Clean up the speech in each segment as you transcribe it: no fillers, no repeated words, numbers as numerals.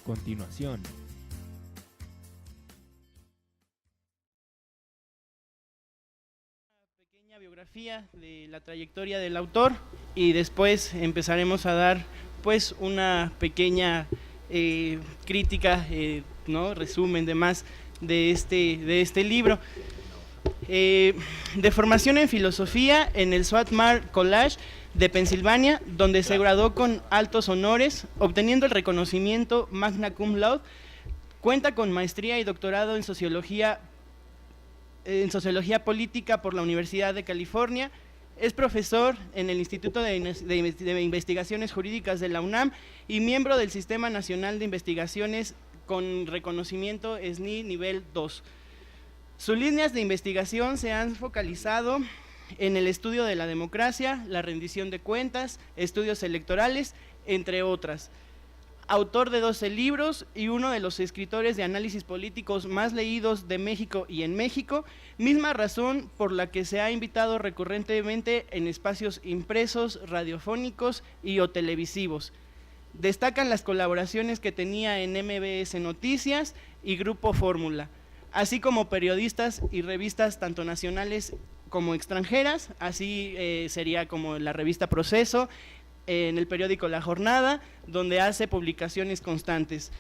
continuación. Pequeña biografía de la trayectoria del autor y después empezaremos a dar pues una pequeña crítica, ¿no? Resumen demás de este libro. De formación en filosofía en el Swarthmore College de Pensilvania, donde se graduó con altos honores, obteniendo el reconocimiento magna cum laude. Cuenta con maestría y doctorado en sociología política por la Universidad de California. Es profesor en el Instituto de Investigaciones Jurídicas de la UNAM y miembro del Sistema Nacional de Investigaciones con reconocimiento SNI nivel 2. Sus líneas de investigación se han focalizado en el estudio de la democracia, la rendición de cuentas, estudios electorales, entre otras. Autor de 12 libros y uno de los escritores de análisis políticos más leídos de México y en México, misma razón por la que se ha invitado recurrentemente en espacios impresos, radiofónicos y o televisivos. Destacan las colaboraciones que tenía en MBS Noticias y Grupo Fórmula, así como periodistas y revistas tanto nacionales como extranjeras, así sería como la revista Proceso, en el periódico La Jornada, donde hace publicaciones constantes.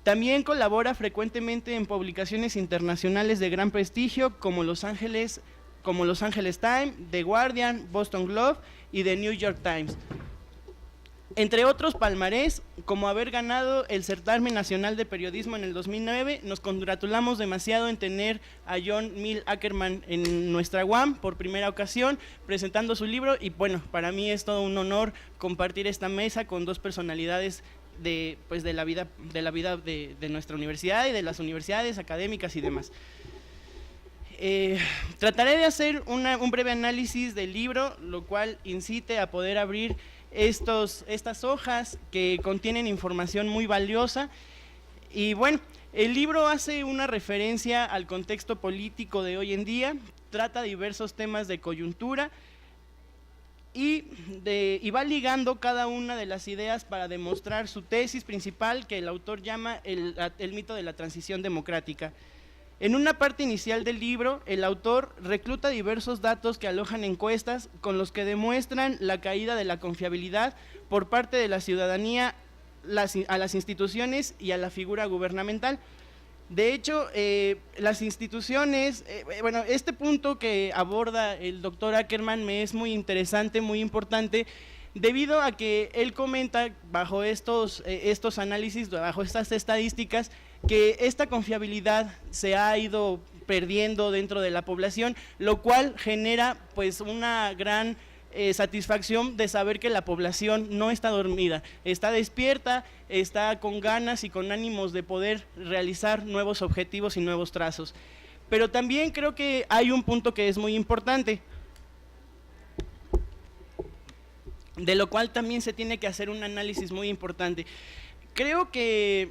También colabora frecuentemente en publicaciones internacionales de gran prestigio como Los Angeles Times, The Guardian, Boston Globe y The New York Times. Entre otros palmarés, como haber ganado el Certamen Nacional de Periodismo en el 2009, nos congratulamos demasiado en tener a John Mill Ackerman en nuestra UAM por primera ocasión, presentando su libro, y bueno, para mí es todo un honor compartir esta mesa con dos personalidades de la vida de nuestra universidad y de las universidades académicas y demás. Trataré de hacer un breve análisis del libro, lo cual incite a poder abrir estas hojas que contienen información muy valiosa. Y bueno, el libro hace una referencia al contexto político de hoy en día, trata diversos temas de coyuntura y va ligando cada una de las ideas para demostrar su tesis principal, que el autor llama el mito de la transición democrática. En una parte inicial del libro, el autor recluta diversos datos que alojan encuestas con los que demuestran la caída de la confiabilidad por parte de la ciudadanía a las instituciones y a la figura gubernamental. De hecho, las instituciones, este punto que aborda el doctor Ackerman me es muy interesante, muy importante, debido a que él comenta bajo estos análisis, bajo estas estadísticas, que esta confiabilidad se ha ido perdiendo dentro de la población, lo cual genera pues una gran satisfacción de saber que la población no está dormida, está despierta, está con ganas y con ánimos de poder realizar nuevos objetivos y nuevos trazos. Pero también creo que hay un punto que es muy importante, de lo cual también se tiene que hacer un análisis muy importante. Creo que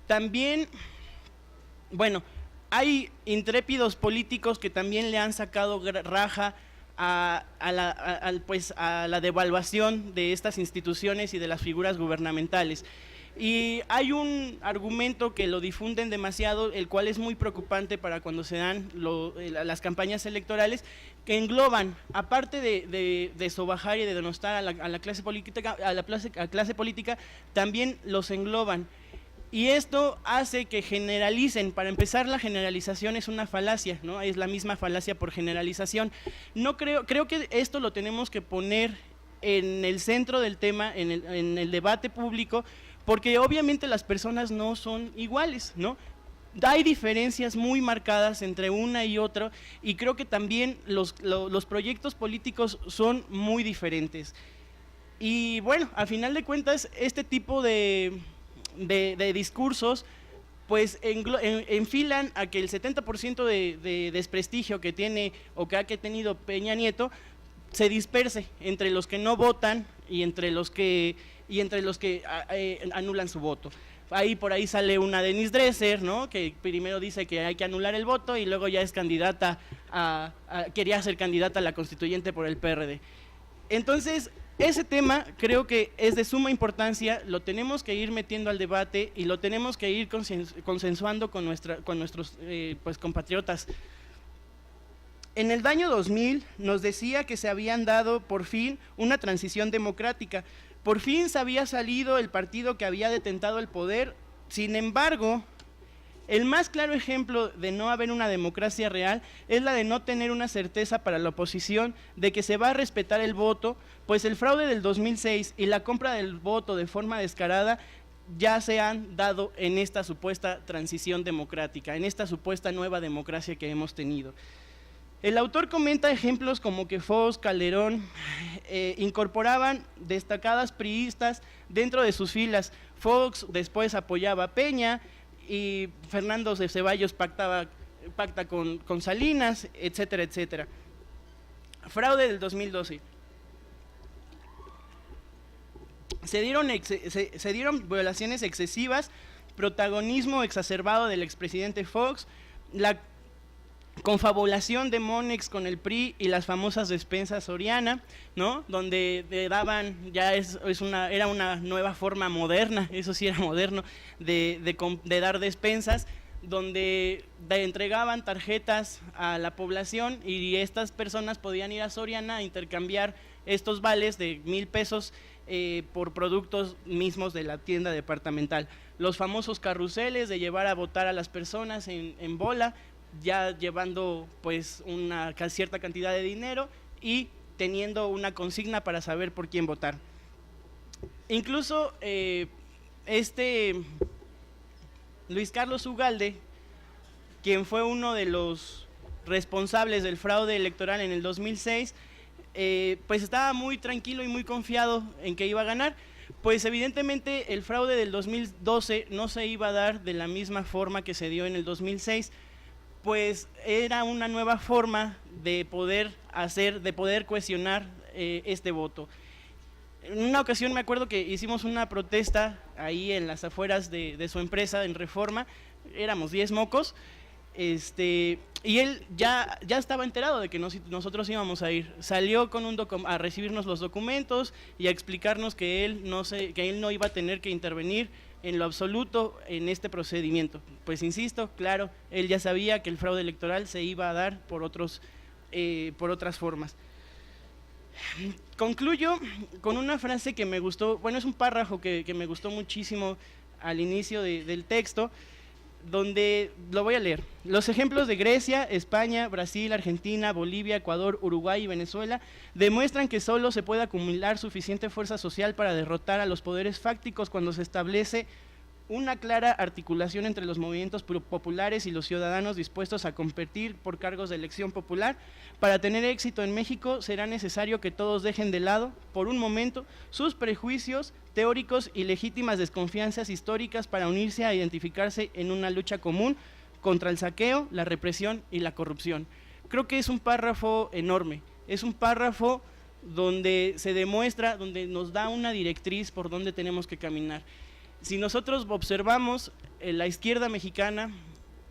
también, bueno, hay intrépidos políticos que también le han sacado raja a la devaluación de estas instituciones y de las figuras gubernamentales. Y hay un argumento que lo difunden demasiado, el cual es muy preocupante para cuando se dan las campañas electorales, que engloban, aparte de sobajar y de denostar a la clase política, también los engloban. Y esto hace que generalicen. Para empezar, la generalización es una falacia, ¿no? Es la misma falacia por generalización. Creo que esto lo tenemos que poner en el centro del tema, en el debate público, porque obviamente las personas no son iguales, ¿no? Hay diferencias muy marcadas entre una y otra, y creo que también los proyectos políticos son muy diferentes. Y bueno, a final de cuentas, este tipo de discursos pues enfilan a que el 70% de desprestigio que tiene o que ha tenido Peña Nieto se disperse entre los que no votan y entre los que anulan su voto. Por ahí sale una Denise Dresser, ¿no? Que primero dice que hay que anular el voto y luego ya es candidata quería ser candidata a la constituyente por el PRD. Entonces, Ese tema creo que es de suma importancia, lo tenemos que ir metiendo al debate y lo tenemos que ir consensuando con nuestros pues, compatriotas. En el año 2000 nos decía que se habían dado por fin una transición democrática, por fin se había salido el partido que había detentado el poder. Sin embargo, el más claro ejemplo de no haber una democracia real es la de no tener una certeza para la oposición de que se va a respetar el voto, pues el fraude del 2006 y la compra del voto de forma descarada ya se han dado en esta supuesta transición democrática, en esta supuesta nueva democracia que hemos tenido. El autor comenta ejemplos como que Fox, Calderón incorporaban destacadas priistas dentro de sus filas. Fox después apoyaba a Peña y Fernando de Ceballos pacta con Salinas, etcétera, etcétera. Fraude del 2012. Se dieron violaciones excesivas, protagonismo exacerbado del expresidente Fox, la confabulación de Monex con el PRI y las famosas despensas Soriana, ¿no? Donde daban, ya era una nueva forma moderna, eso sí era moderno, de dar despensas, donde entregaban tarjetas a la población y estas personas podían ir a Soriana a intercambiar estos vales de 1,000 pesos por productos mismos de la tienda departamental. Los famosos carruseles de llevar a votar a las personas en bola, ya llevando pues una cierta cantidad de dinero y teniendo una consigna para saber por quién votar. Incluso Luis Carlos Ugalde, quien fue uno de los responsables del fraude electoral en el 2006, pues estaba muy tranquilo y muy confiado en que iba a ganar. Pues evidentemente el fraude del 2012 no se iba a dar de la misma forma que se dio en el 2006, pues era una nueva forma de poder cohesionar este voto. En una ocasión me acuerdo que hicimos una protesta ahí en las afueras de su empresa en Reforma, éramos 10 mocos, y él ya estaba enterado de que nosotros íbamos a ir. Salió con a recibirnos los documentos y a explicarnos que él no iba a tener que intervenir en lo absoluto en este procedimiento. Pues insisto, claro, él ya sabía que el fraude electoral se iba a dar por otras formas. Concluyo con una frase que me gustó, bueno, es un párrafo que me gustó muchísimo al inicio del texto, donde lo voy a leer. Los ejemplos de Grecia, España, Brasil, Argentina, Bolivia, Ecuador, Uruguay y Venezuela demuestran que solo se puede acumular suficiente fuerza social para derrotar a los poderes fácticos cuando se establece una clara articulación entre los movimientos populares y los ciudadanos dispuestos a competir por cargos de elección popular. Para tener éxito en México será necesario que todos dejen de lado, por un momento, sus prejuicios teóricos y legítimas desconfianzas históricas para unirse a identificarse en una lucha común contra el saqueo, la represión y la corrupción. Creo que es un párrafo enorme, es un párrafo donde se demuestra, donde nos da una directriz por dónde tenemos que caminar. Si nosotros observamos, la izquierda mexicana,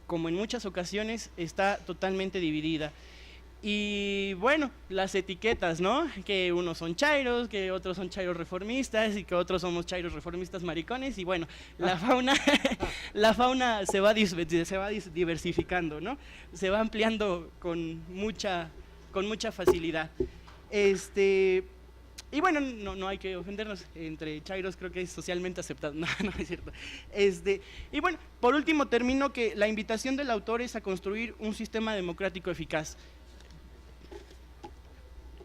como en muchas ocasiones, está totalmente dividida. Y bueno, las etiquetas, ¿no? Que unos son chairos, que otros son chairos reformistas y que otros somos chairos reformistas maricones. Y bueno, la fauna se va diversificando, ¿no? Se va ampliando con mucha facilidad. Y bueno, no hay que ofendernos, entre chairos creo que es socialmente aceptado, no es cierto. Y bueno, por último termino que la invitación del autor es a construir un sistema democrático eficaz.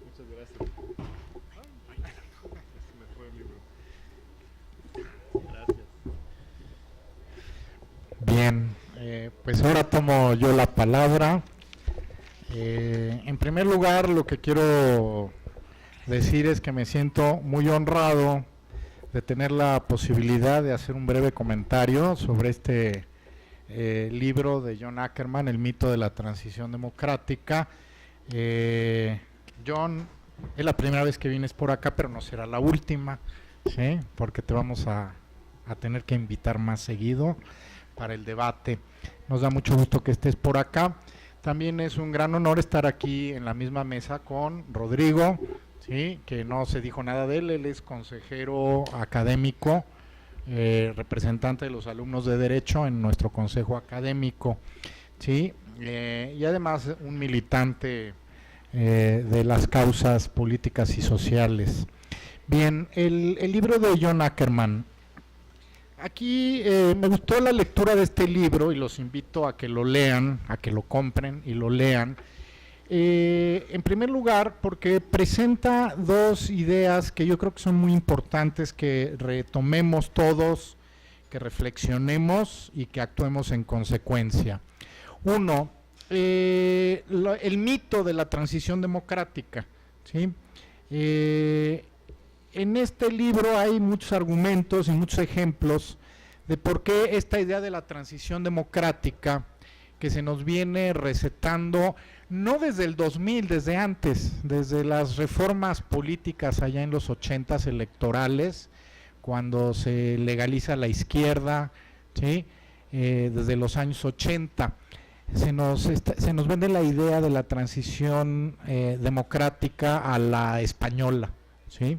Muchas gracias. Me fue el libro. Gracias. Bien, pues ahora tomo yo la palabra. En primer lugar, lo que quiero decir es que me siento muy honrado de tener la posibilidad de hacer un breve comentario sobre este libro de John Ackerman, El mito de la transición democrática. John, es la primera vez que vienes por acá, pero no será la última, ¿sí? Porque te vamos a tener que invitar más seguido para el debate. Nos da mucho gusto que estés por acá. También es un gran honor estar aquí en la misma mesa con Rodrigo, ¿sí? Que no se dijo nada de él. Él es consejero académico, representante de los alumnos de Derecho en nuestro consejo académico, ¿sí? Y además un militante de las causas políticas y sociales. Bien, el libro de John Ackerman. Aquí me gustó la lectura de este libro y los invito a que lo lean, a que lo compren y lo lean. En primer lugar, porque presenta dos ideas que yo creo que son muy importantes, que retomemos todos, que reflexionemos y que actuemos en consecuencia. Uno, el mito de la transición democrática, ¿sí? En este libro hay muchos argumentos y muchos ejemplos de por qué esta idea de la transición democrática, que se nos viene recetando no desde el 2000, desde antes, desde las reformas políticas allá en los 80s electorales, cuando se legaliza la izquierda, ¿sí? Desde los años 80, se nos vende la idea de la transición democrática a la española, ¿sí?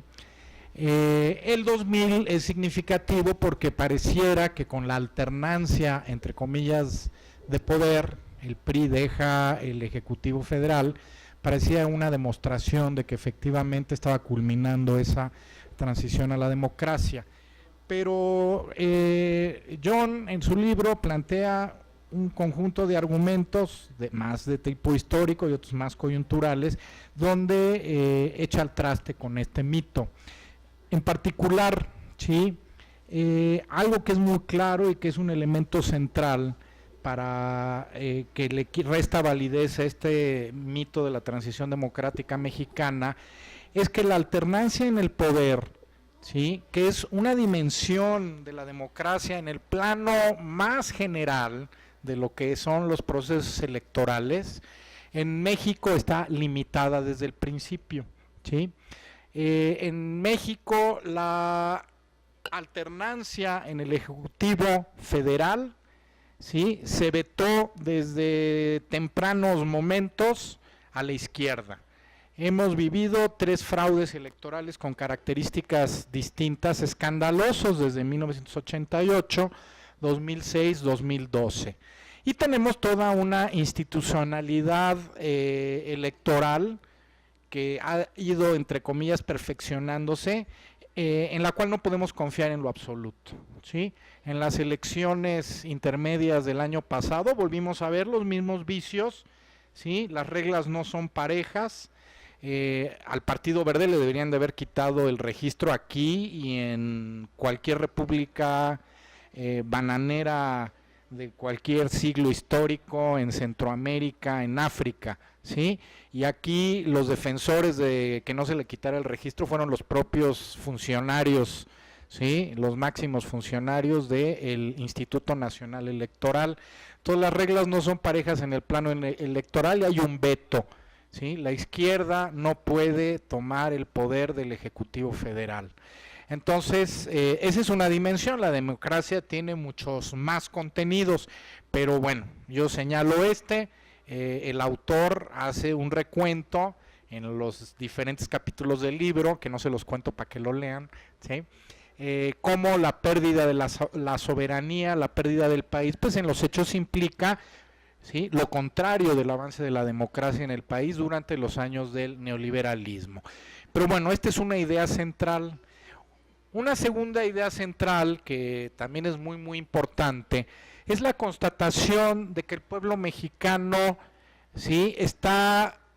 El 2000 es significativo porque pareciera que con la alternancia, entre comillas, de poder, el PRI deja el Ejecutivo Federal, parecía una demostración de que efectivamente estaba culminando esa transición a la democracia. Pero John en su libro plantea un conjunto de argumentos más de tipo histórico y otros más coyunturales, donde echa al traste con este mito. En particular, ¿sí? Algo que es muy claro y que es un elemento central para que le resta validez a este mito de la transición democrática mexicana, es que la alternancia en el poder, ¿sí? Que es una dimensión de la democracia en el plano más general de lo que son los procesos electorales, en México está limitada desde el principio, ¿sí? En México la alternancia en el Ejecutivo Federal, ¿sí? Se vetó desde tempranos momentos a la izquierda. Hemos vivido 3 fraudes electorales con características distintas, escandalosos desde 1988, 2006, 2012. Y tenemos toda una institucionalidad electoral que ha ido, entre comillas, perfeccionándose, en la cual no podemos confiar en lo absoluto, ¿sí? En las elecciones intermedias del año pasado volvimos a ver los mismos vicios, ¿sí? Las reglas no son parejas. Al Partido Verde le deberían de haber quitado el registro aquí y en cualquier república bananera de cualquier siglo histórico, en Centroamérica, en África, ¿sí? Y aquí los defensores de que no se le quitara el registro fueron los propios funcionarios, ¿sí? Los máximos funcionarios del Instituto Nacional Electoral. Todas las reglas no son parejas en el plano electoral y hay un veto, ¿sí? La izquierda no puede tomar el poder del Ejecutivo Federal. Entonces, esa es una dimensión. La democracia tiene muchos más contenidos, pero bueno, yo señalo el autor hace un recuento en los diferentes capítulos del libro, que no se los cuento para que lo lean, ¿sí? Cómo la pérdida de la soberanía, la pérdida del país, pues en los hechos implica, ¿sí?, lo contrario del avance de la democracia en el país durante los años del neoliberalismo. Pero bueno, esta es una idea central. Una segunda idea central, que también es muy muy importante, es la constatación de que el pueblo mexicano, ¿sí?,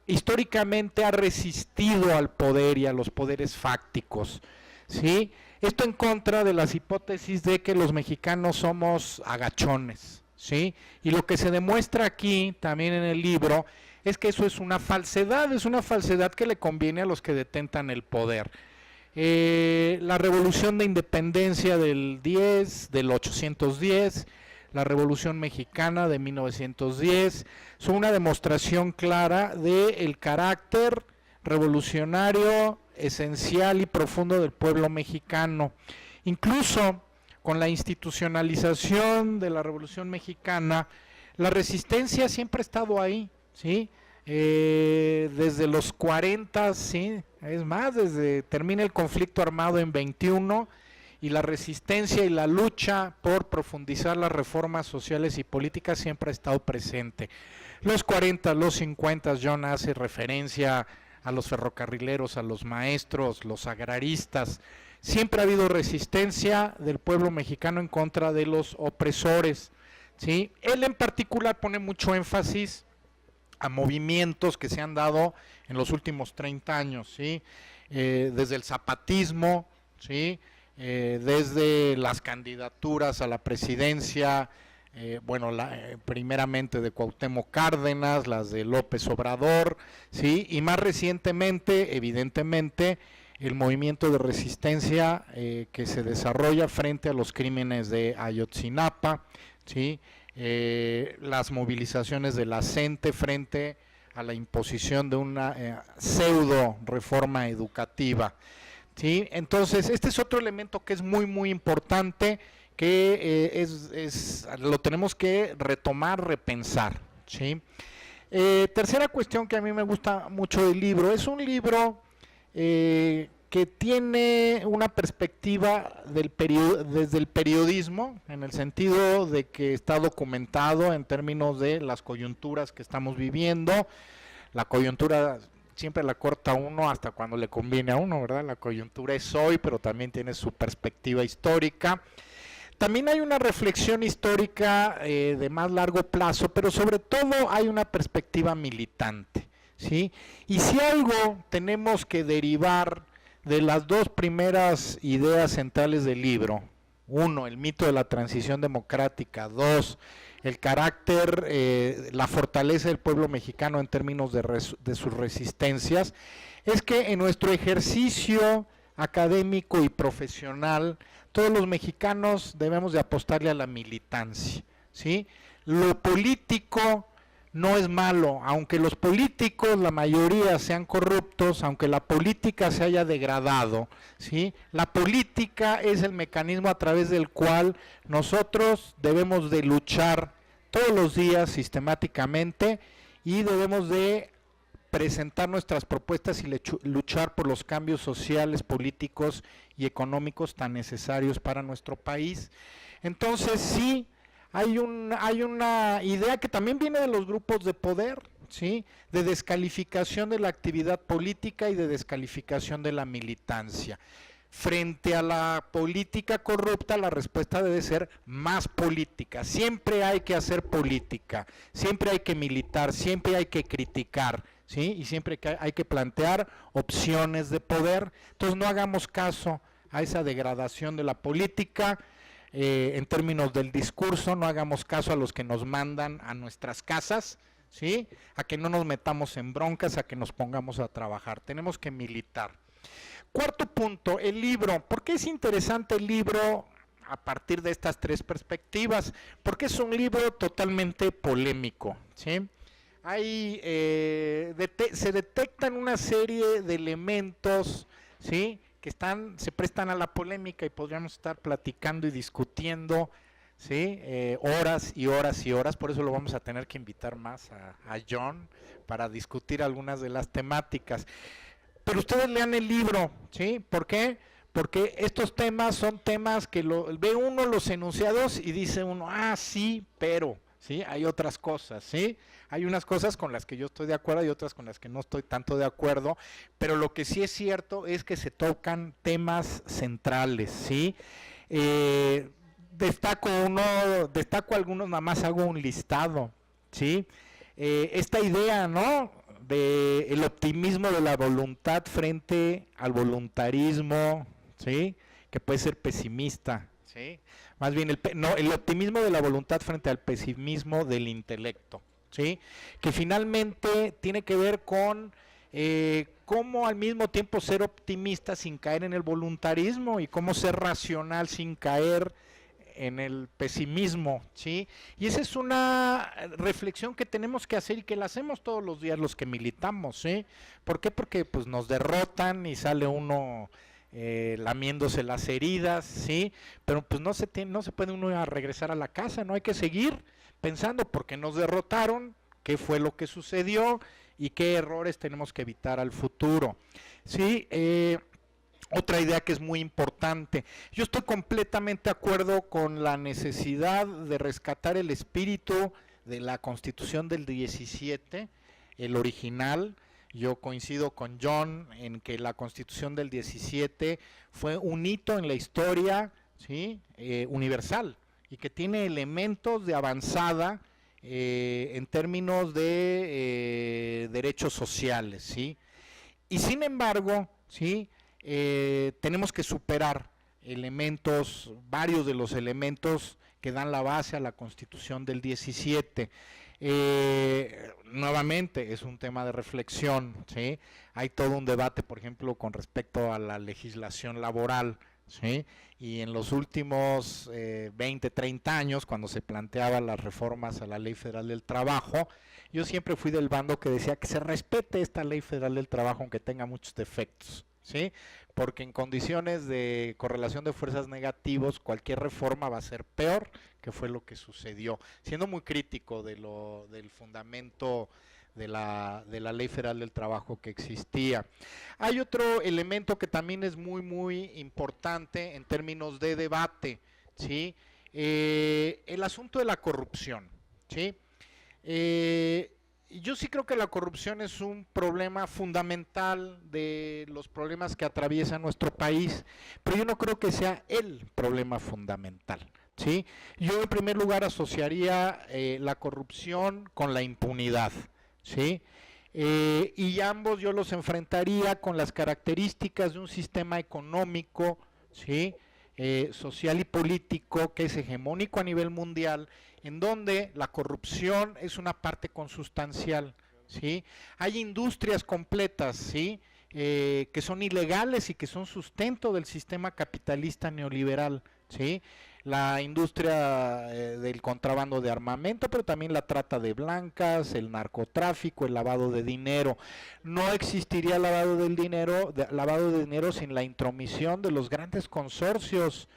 históricamente ha resistido al poder y a los poderes fácticos, ¿sí? Esto en contra de las hipótesis de que los mexicanos somos agachones, ¿sí? Y lo que se demuestra aquí también en el libro es que eso es una falsedad que le conviene a los que detentan el poder. La revolución de independencia del 810, la revolución mexicana de 1910, son una demostración clara del carácter revolucionario, esencial y profundo del pueblo mexicano. Incluso con la institucionalización de la revolución mexicana, la resistencia siempre ha estado ahí, ¿sí? desde los 40, sí, es más, desde termina el conflicto armado en 21 y la resistencia y la lucha por profundizar las reformas sociales y políticas siempre ha estado presente. Los 40, los 50, John hace referencia a los ferrocarrileros, a los maestros, los agraristas. Siempre ha habido resistencia del pueblo mexicano en contra de los opresores, ¿sí? Él en particular pone mucho énfasis a movimientos que se han dado en los últimos 30 años, ¿sí? Desde el zapatismo, ¿sí? Desde las candidaturas a la presidencia, primeramente de Cuauhtémoc Cárdenas, las de López Obrador, ¿sí? Y más recientemente, evidentemente, el movimiento de resistencia que se desarrolla frente a los crímenes de Ayotzinapa, ¿sí? Las movilizaciones de la CENTE frente a la imposición de una pseudo reforma educativa, ¿sí? Entonces, este es otro elemento que es muy importante, que lo tenemos que retomar, repensar, ¿sí? Tercera cuestión que a mí me gusta mucho del libro, es un libro que tiene una perspectiva desde el periodismo, en el sentido de que está documentado en términos de las coyunturas que estamos viviendo. La coyuntura siempre la corta uno hasta cuando le conviene a uno, ¿verdad? La coyuntura es hoy, pero también tiene su perspectiva histórica. También hay una reflexión histórica de más largo plazo, pero sobre todo hay una perspectiva militante, ¿sí? Y si algo tenemos que derivar de las dos primeras ideas centrales del libro, uno, el mito de la transición democrática, dos, el carácter, la fortaleza del pueblo mexicano en términos de sus resistencias, es que en nuestro ejercicio académico y profesional, todos los mexicanos debemos de apostarle a la militancia, ¿sí? Lo político no es malo, aunque los políticos, la mayoría sean corruptos, aunque la política se haya degradado, ¿sí? La política es el mecanismo a través del cual nosotros debemos de luchar todos los días sistemáticamente y debemos de presentar nuestras propuestas y luchar por los cambios sociales, políticos y económicos tan necesarios para nuestro país. Entonces sí, hay una idea que también viene de los grupos de poder, ¿sí? De descalificación de la actividad política y de descalificación de la militancia. Frente a la política corrupta, la respuesta debe ser más política. Siempre hay que hacer política, siempre hay que militar, siempre hay que criticar, ¿sí? Y siempre hay que plantear opciones de poder. Entonces no hagamos caso a esa degradación de la política. En términos del discurso, no hagamos caso a los que nos mandan a nuestras casas, ¿sí? A que no nos metamos en broncas, a que nos pongamos a trabajar. Tenemos que militar. Cuarto punto, el libro. ¿Por qué es interesante el libro a partir de estas tres perspectivas? Porque es un libro totalmente polémico, ¿sí? Se detectan una serie de elementos, ¿sí? Que se prestan a la polémica y podríamos estar platicando y discutiendo, ¿sí? Horas y horas y horas. Por eso lo vamos a tener que invitar más a John para discutir algunas de las temáticas. Pero ustedes lean el libro, ¿sí? ¿Por qué? Porque estos temas son temas que ve uno los enunciados y dice uno, sí, pero, ¿sí? Hay otras cosas, ¿sí? Hay unas cosas con las que yo estoy de acuerdo y otras con las que no estoy tanto de acuerdo, pero lo que sí es cierto es que se tocan temas centrales, ¿sí? Destaco algunos, nada más hago un listado, ¿sí? Esta idea, ¿no? De el optimismo de la voluntad frente al voluntarismo, ¿sí? Que puede ser pesimista, ¿sí? Más bien el optimismo de la voluntad frente al pesimismo del intelecto, ¿sí? Que finalmente tiene que ver con cómo al mismo tiempo ser optimista sin caer en el voluntarismo y cómo ser racional sin caer en el pesimismo, ¿sí? Y esa es una reflexión que tenemos que hacer y que la hacemos todos los días los que militamos, ¿sí? ¿Por qué? Porque pues nos derrotan y sale uno lamiéndose las heridas, ¿sí? Pero pues no se puede uno a regresar a la casa, no hay que seguir pensando porque nos derrotaron, qué fue lo que sucedió y qué errores tenemos que evitar al futuro. Sí, otra idea que es muy importante. Yo estoy completamente de acuerdo con la necesidad de rescatar el espíritu de la Constitución del 17, el original. Yo coincido con John en que la Constitución del 17 fue un hito en la historia, ¿sí? Universal, y que tiene elementos de avanzada en términos de derechos sociales, ¿sí? Y sin embargo, ¿sí? Tenemos que superar elementos, varios de los elementos que dan la base a la Constitución del 17. Nuevamente es un tema de reflexión, ¿sí? Hay todo un debate, por ejemplo, con respecto a la legislación laboral, ¿sí? Y en los últimos 20, 30 años, cuando se planteaban las reformas a la Ley Federal del Trabajo, yo siempre fui del bando que decía que se respete esta Ley Federal del Trabajo aunque tenga muchos defectos, ¿sí? Porque en condiciones de correlación de fuerzas negativos, cualquier reforma va a ser peor, que fue lo que sucedió, siendo muy crítico del fundamento de la Ley Federal del Trabajo que existía. Hay otro elemento que también es muy importante en términos de debate, ¿sí? El asunto de la corrupción, ¿sí? Yo sí creo que la corrupción es un problema fundamental de los problemas que atraviesa nuestro país, pero yo no creo que sea el problema fundamental, ¿sí? Yo en primer lugar asociaría la corrupción con la impunidad, ¿sí? Y ambos yo los enfrentaría con las características de un sistema económico, ¿sí? Social y político que es hegemónico a nivel mundial, en donde la corrupción es una parte consustancial, ¿sí? Hay industrias completas, ¿sí? Que son ilegales y que son sustento del sistema capitalista neoliberal, ¿sí? La industria del contrabando de armamento, pero también la trata de blancas, el narcotráfico, el lavado de dinero. No existiría lavado de dinero sin la intromisión de los grandes consorcios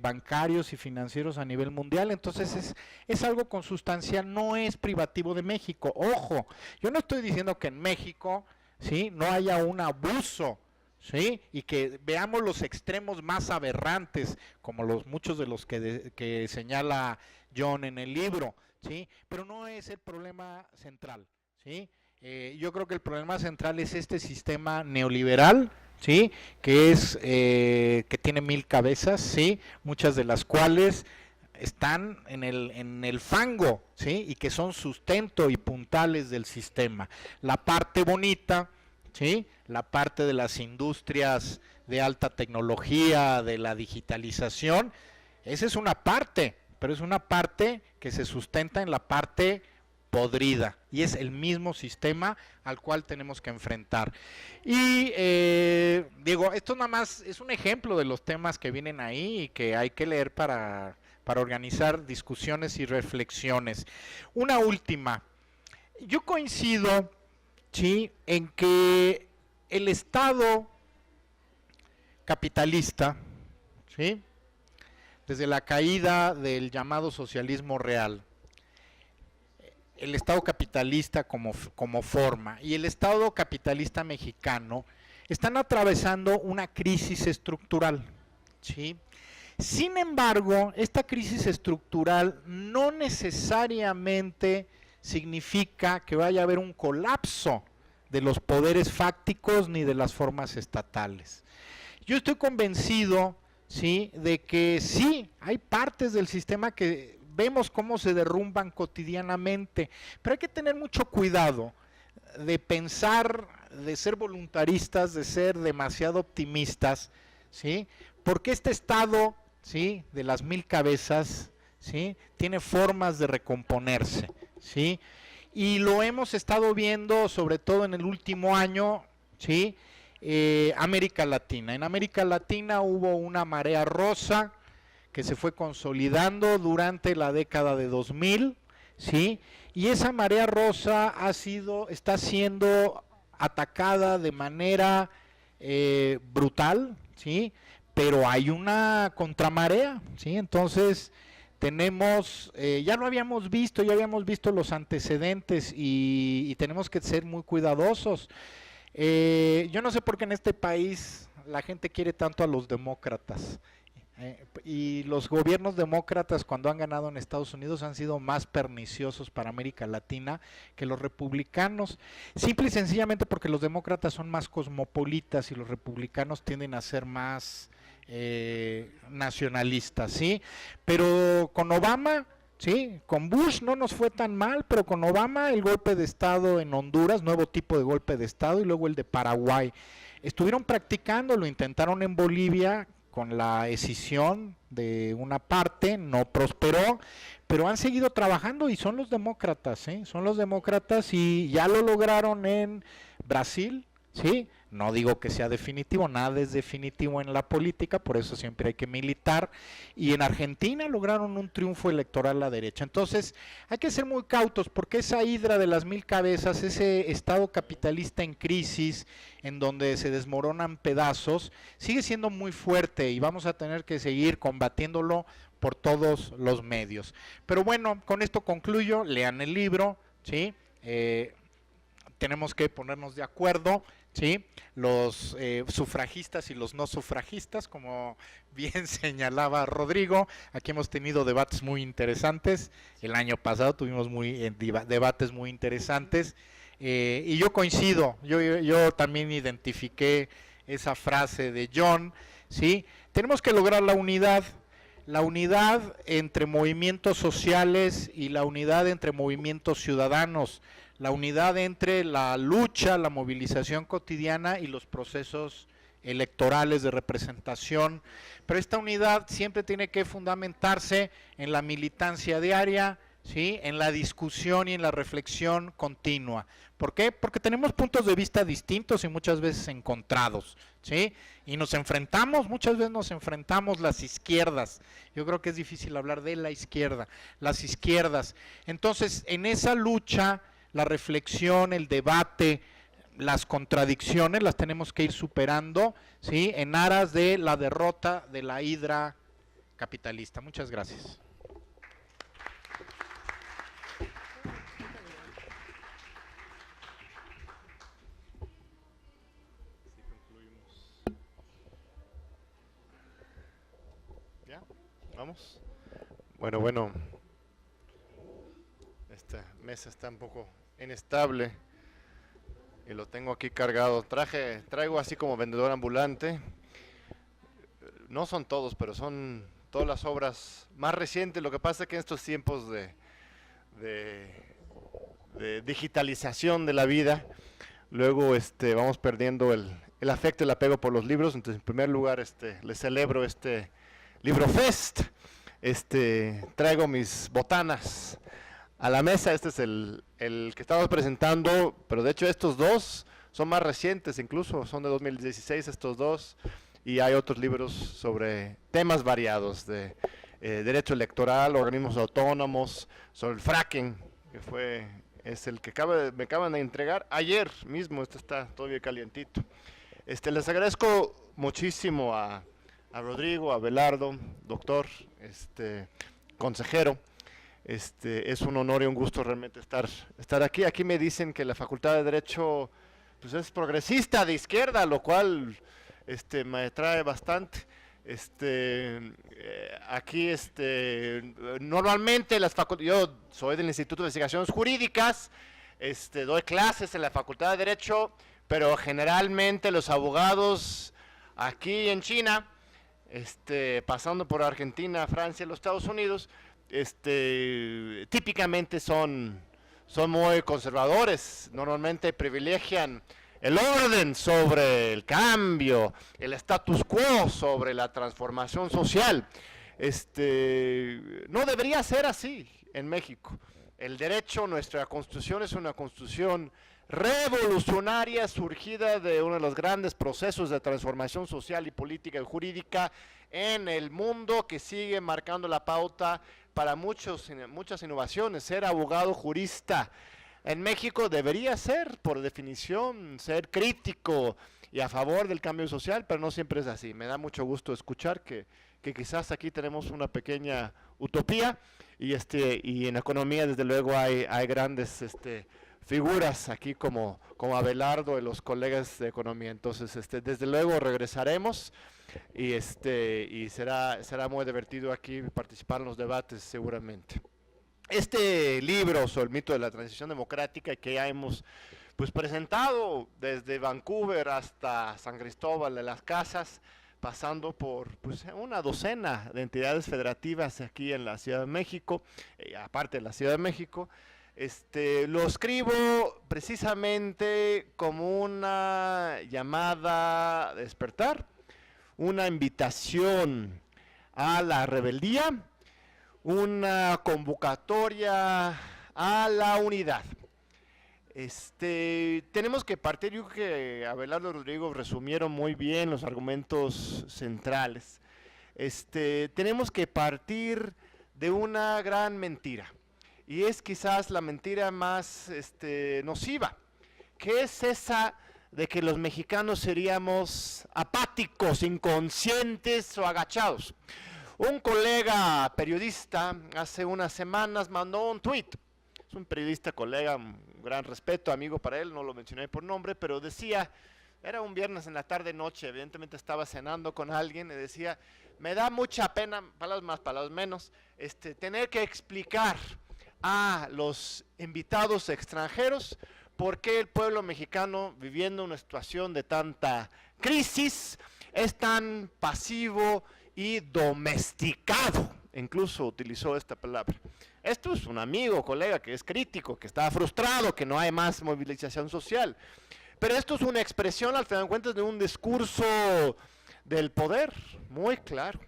bancarios y financieros a nivel mundial. Entonces es algo consustancial, no es privativo de México. Ojo, yo no estoy diciendo que en México, ¿sí?, no haya un abuso, ¿sí?, y que veamos los extremos más aberrantes, como muchos de los que señala John en el libro, ¿sí?, pero no es el problema central, ¿sí? Yo creo que el problema central es este sistema neoliberal, ¿sí?, que es que tiene 1000 cabezas, ¿sí?, muchas de las cuales están en el fango, ¿sí?, y que son sustento y puntales del sistema. La parte bonita, ¿sí?, la parte de las industrias de alta tecnología, de la digitalización, esa es una parte, pero es una parte que se sustenta en la parte podrida, y es el mismo sistema al cual tenemos que enfrentar. Y digo, esto nada más es un ejemplo de los temas que vienen ahí y que hay que leer para organizar discusiones y reflexiones. Una última, yo coincido, sí, en que el Estado capitalista, ¿sí?, desde la caída del llamado socialismo real, el Estado capitalista como forma y el Estado capitalista mexicano están atravesando una crisis estructural, ¿sí? Sin embargo, esta crisis estructural no necesariamente significa que vaya a haber un colapso de los poderes fácticos ni de las formas estatales. Yo estoy convencido, ¿sí?, de que sí, hay partes del sistema que vemos cómo se derrumban cotidianamente, pero hay que tener mucho cuidado de pensar, de ser voluntaristas, de ser demasiado optimistas, ¿sí?, porque este estado, ¿sí?, de las 1000 cabezas, ¿sí?, tiene formas de recomponerse, ¿sí?, y lo hemos estado viendo sobre todo en el último año, ¿sí?, América Latina. En América Latina hubo una marea rosa que se fue consolidando durante la década de 2000, ¿sí?, y esa marea rosa está siendo atacada de manera brutal, ¿sí?, pero hay una contramarea, ¿sí? Entonces tenemos, ya habíamos visto los antecedentes y tenemos que ser muy cuidadosos. Yo no sé por qué en este país la gente quiere tanto a los demócratas. Y los gobiernos demócratas cuando han ganado en Estados Unidos han sido más perniciosos para América Latina que los republicanos, simple y sencillamente porque los demócratas son más cosmopolitas y los republicanos tienden a ser más nacionalistas, ¿sí? Pero con Obama, sí, con Bush no nos fue tan mal, pero con Obama el golpe de Estado en Honduras, nuevo tipo de golpe de Estado, y luego el de Paraguay, estuvieron practicando, lo intentaron en Bolivia con la escisión de una parte, no prosperó, pero han seguido trabajando y son los demócratas, ¿sí? Son los demócratas y ya lo lograron en Brasil, ¿sí? No digo que sea definitivo, nada es definitivo en la política, por eso siempre hay que militar. Y en Argentina lograron un triunfo electoral a la derecha. Entonces hay que ser muy cautos porque esa hidra de las 1000 cabezas, ese estado capitalista en crisis, en donde se desmoronan pedazos, sigue siendo muy fuerte y vamos a tener que seguir combatiéndolo por todos los medios. Pero bueno, con esto concluyo, lean el libro, ¿sí? Tenemos que ponernos de acuerdo, ¿sí? Los sufragistas y los no sufragistas, como bien señalaba Rodrigo. Aquí hemos tenido debates muy interesantes. El año pasado tuvimos debates muy interesantes. Y yo coincido, yo también identifiqué esa frase de John, ¿sí? Tenemos que lograr la unidad entre movimientos sociales y la unidad entre movimientos ciudadanos, la unidad entre la lucha, la movilización cotidiana y los procesos electorales de representación, pero esta unidad siempre tiene que fundamentarse en la militancia diaria, ¿sí? En la discusión y en la reflexión continua. ¿Por qué? Porque tenemos puntos de vista distintos y muchas veces encontrados, ¿sí? Y muchas veces nos enfrentamos las izquierdas. Yo creo que es difícil hablar de la izquierda, las izquierdas. Entonces, en esa lucha, la reflexión, el debate, las contradicciones las tenemos que ir superando, ¿sí? En aras de la derrota de la hidra capitalista. Muchas gracias. ¿Ya? ¿Vamos? Bueno. Esta mesa está un poco inestable y lo tengo aquí cargado. Traigo así como vendedor ambulante. No son todos, pero son todas las obras más recientes. Lo que pasa es que en estos tiempos de digitalización de la vida, luego vamos perdiendo el afecto y el apego por los libros. Entonces, en primer lugar, les celebro este Libro Fest. Traigo mis botanas a la mesa. Este es el que estamos presentando, pero de hecho estos dos son más recientes, incluso son de 2016 estos dos, y hay otros libros sobre temas variados de derecho electoral, organismos autónomos, sobre el fracking, que es el que me acaban de entregar ayer mismo. Este está todavía calientito. Les agradezco muchísimo a Rodrigo, a Abelardo, doctor, consejero. Es un honor y un gusto realmente estar aquí. Aquí me dicen que la Facultad de Derecho pues es progresista, de izquierda, lo cual me trae bastante. Aquí normalmente yo soy del Instituto de Investigaciones Jurídicas, doy clases en la Facultad de Derecho, pero generalmente los abogados aquí en China, pasando por Argentina, Francia y los Estados Unidos, típicamente son muy conservadores. Normalmente privilegian el orden sobre el cambio, el status quo sobre la transformación social. No debería ser así en México. El derecho, nuestra constitución es una constitución revolucionaria, surgida de uno de los grandes procesos de transformación social y política y jurídica en el mundo, que sigue marcando la pauta para muchas innovaciones. Ser abogado jurista en México debería ser, por definición, ser crítico y a favor del cambio social, pero no siempre es así. Me da mucho gusto escuchar que que quizás aquí tenemos una pequeña utopía, y en economía desde luego hay grandes figuras aquí como Abelardo y los colegas de economía. Entonces desde luego regresaremos y será muy divertido aquí participar en los debates seguramente. Este libro sobre el mito de la transición democrática, que ya hemos pues presentado desde Vancouver hasta San Cristóbal de las Casas, pasando por pues, una docena de entidades federativas aquí en la Ciudad de México, aparte de la Ciudad de México, lo escribo precisamente como una llamada a despertar, una invitación a la rebeldía, una convocatoria a la unidad. Tenemos que partir, yo creo que Abelardo y Rodrigo resumieron muy bien los argumentos centrales. Tenemos que partir de una gran mentira, y es quizás la mentira más nociva, que es esa de que los mexicanos seríamos apáticos, inconscientes o agachados. Un colega periodista hace unas semanas mandó un tuit. Es un periodista, colega, un gran respeto, amigo para él, no lo mencioné por nombre, pero decía, era un viernes en la tarde noche, evidentemente estaba cenando con alguien, y decía, me da mucha pena, palabras más, palabras menos, tener que explicar a los invitados extranjeros por qué el pueblo mexicano, viviendo una situación de tanta crisis, es tan pasivo y domesticado. Incluso utilizó esta palabra. Esto es un amigo, colega, que es crítico, que está frustrado, que no hay más movilización social. Pero esto es una expresión, al final de cuentas, de un discurso del poder, muy claro.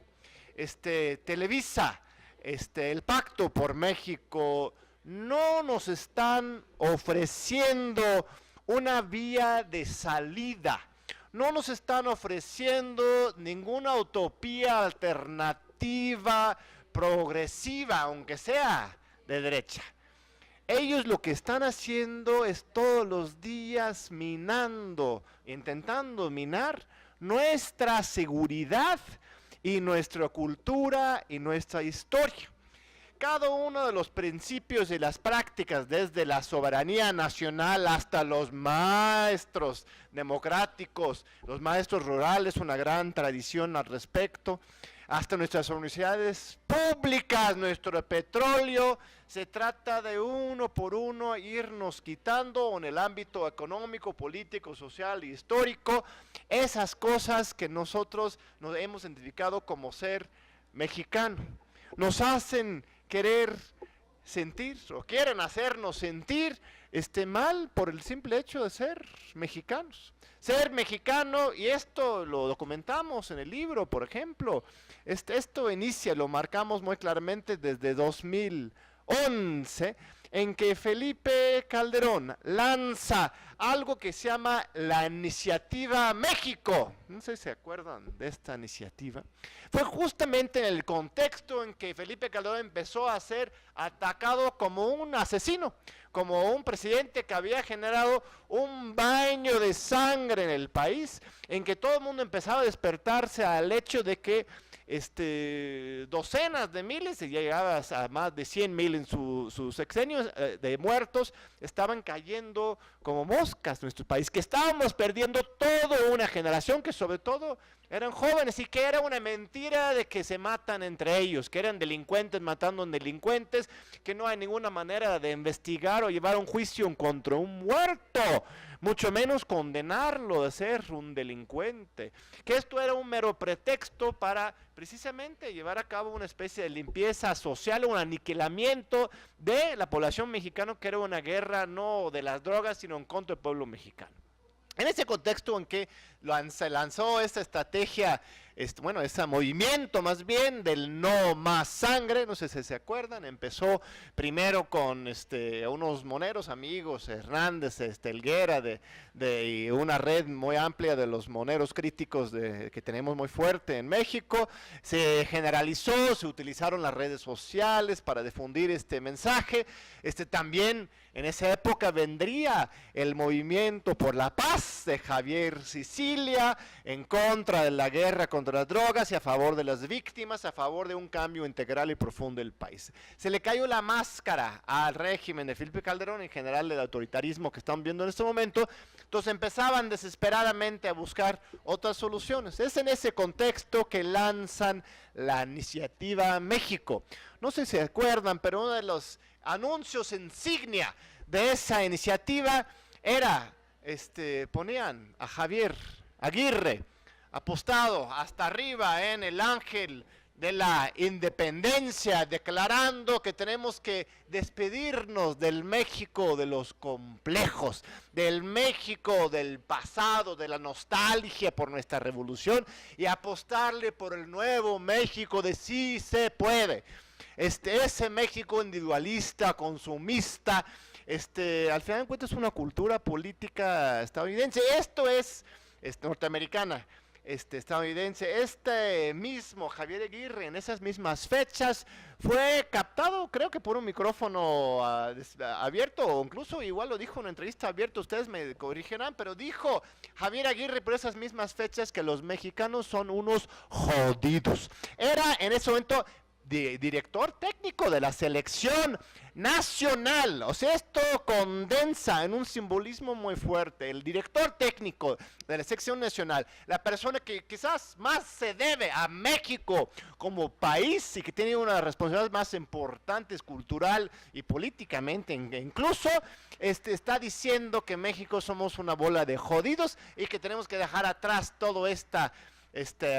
Televisa, el Pacto por México, no nos están ofreciendo una vía de salida. No nos están ofreciendo ninguna utopía alternativa, progresiva, aunque sea de derecha. Ellos lo que están haciendo es todos los días minando, intentando minar nuestra seguridad y nuestra cultura y nuestra historia. Cada uno de los principios y las prácticas, desde la soberanía nacional hasta los maestros democráticos, los maestros rurales, una gran tradición al respecto, hasta nuestras universidades públicas, nuestro petróleo, se trata de uno por uno irnos quitando en el ámbito económico, político, social y histórico, esas cosas que nosotros nos hemos identificado como ser mexicano. Nos hacen querer sentir o quieren hacernos sentir mal por el simple hecho de ser mexicanos. Ser mexicano, y esto lo documentamos en el libro, por ejemplo, esto inicia, lo marcamos muy claramente desde 2011, en que Felipe Calderón lanza algo que se llama la Iniciativa México. No sé si se acuerdan de esta iniciativa. Fue justamente en el contexto en que Felipe Calderón empezó a ser atacado como un asesino, como un presidente que había generado un baño de sangre en el país, en que todo el mundo empezaba a despertarse al hecho de que docenas de miles, y ya llegaba a más de 100,000 en sus sexenios de muertos, estaban cayendo como moscas en nuestro país, que estábamos perdiendo toda una generación que sobre todo eran jóvenes, y que era una mentira de que se matan entre ellos, que eran delincuentes matando a delincuentes, que no hay ninguna manera de investigar o llevar un juicio contra un muerto, mucho menos condenarlo de ser un delincuente, que esto era un mero pretexto para precisamente llevar a cabo una especie de limpieza social, un aniquilamiento de la población mexicana, que era una guerra no de las drogas, sino en contra del pueblo mexicano. En ese contexto en que se lanzó esta estrategia, ese movimiento más bien del no más sangre, no sé si se acuerdan, empezó primero con unos moneros amigos, Hernández, Helguera, y una red muy amplia de los moneros críticos que tenemos muy fuerte en México. Se generalizó, se utilizaron las redes sociales para difundir este mensaje. También en esa época vendría el movimiento por la paz de Javier Sicilia en contra de la guerra contra contra las drogas y a favor de las víctimas, a favor de un cambio integral y profundo del país. Se le cayó la máscara al régimen de Felipe Calderón, en general del autoritarismo que están viendo en este momento, entonces empezaban desesperadamente a buscar otras soluciones. Es en ese contexto que lanzan la iniciativa México. No sé si se acuerdan, pero uno de los anuncios insignia de esa iniciativa era, ponían a Javier Aguirre apostado hasta arriba en el ángel de la independencia, declarando que tenemos que despedirnos del México de los complejos, del México del pasado, de la nostalgia por nuestra revolución, y apostarle por el nuevo México de sí se puede. Ese México individualista, consumista, al final de cuentas es una cultura política estadounidense. Esto es norteamericana, estadounidense. Este mismo Javier Aguirre, en esas mismas fechas, fue captado, creo que por un micrófono abierto, o incluso igual lo dijo en una entrevista abierta, ustedes me corregirán, pero dijo Javier Aguirre por esas mismas fechas que los mexicanos son unos jodidos. Era en ese momento director técnico de la selección nacional. O sea, esto condensa en un simbolismo muy fuerte. El director técnico de la selección nacional, la persona que quizás más se debe a México como país y que tiene una responsabilidad más importante cultural y políticamente incluso, está diciendo que México somos una bola de jodidos y que tenemos que dejar atrás todo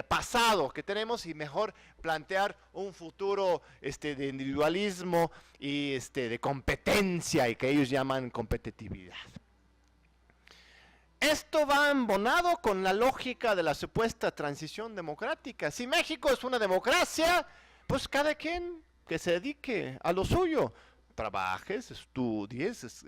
pasado que tenemos y mejor plantear un futuro de individualismo y de competencia, y que ellos llaman competitividad. Esto va embonado con la lógica de la supuesta transición democrática. Si México es una democracia, pues cada quien que se dedique a lo suyo. Trabajes, estudies,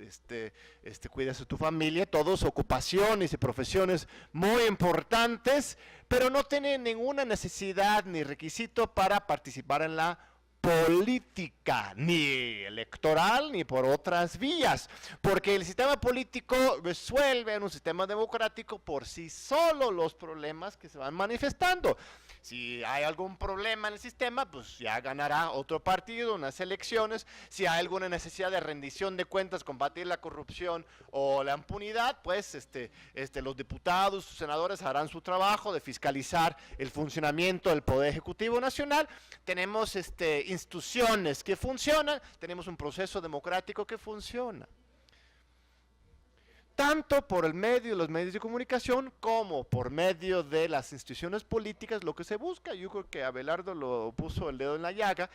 cuidas de tu familia, todos ocupaciones y profesiones muy importantes, pero no tienen ninguna necesidad ni requisito para participar en la política, ni electoral, ni por otras vías, porque el sistema político resuelve en un sistema democrático por sí solo los problemas que se van manifestando. Si hay algún problema en el sistema, pues ya ganará otro partido, unas elecciones. Si hay alguna necesidad de rendición de cuentas, combatir la corrupción o la impunidad, pues los diputados, sus senadores harán su trabajo de fiscalizar el funcionamiento del Poder Ejecutivo Nacional. Tenemos instituciones que funcionan, tenemos un proceso democrático que funciona. Tanto por el medio de los medios de comunicación como por medio de las instituciones políticas, lo que se busca, yo creo que Abelardo lo puso el dedo en la llaga,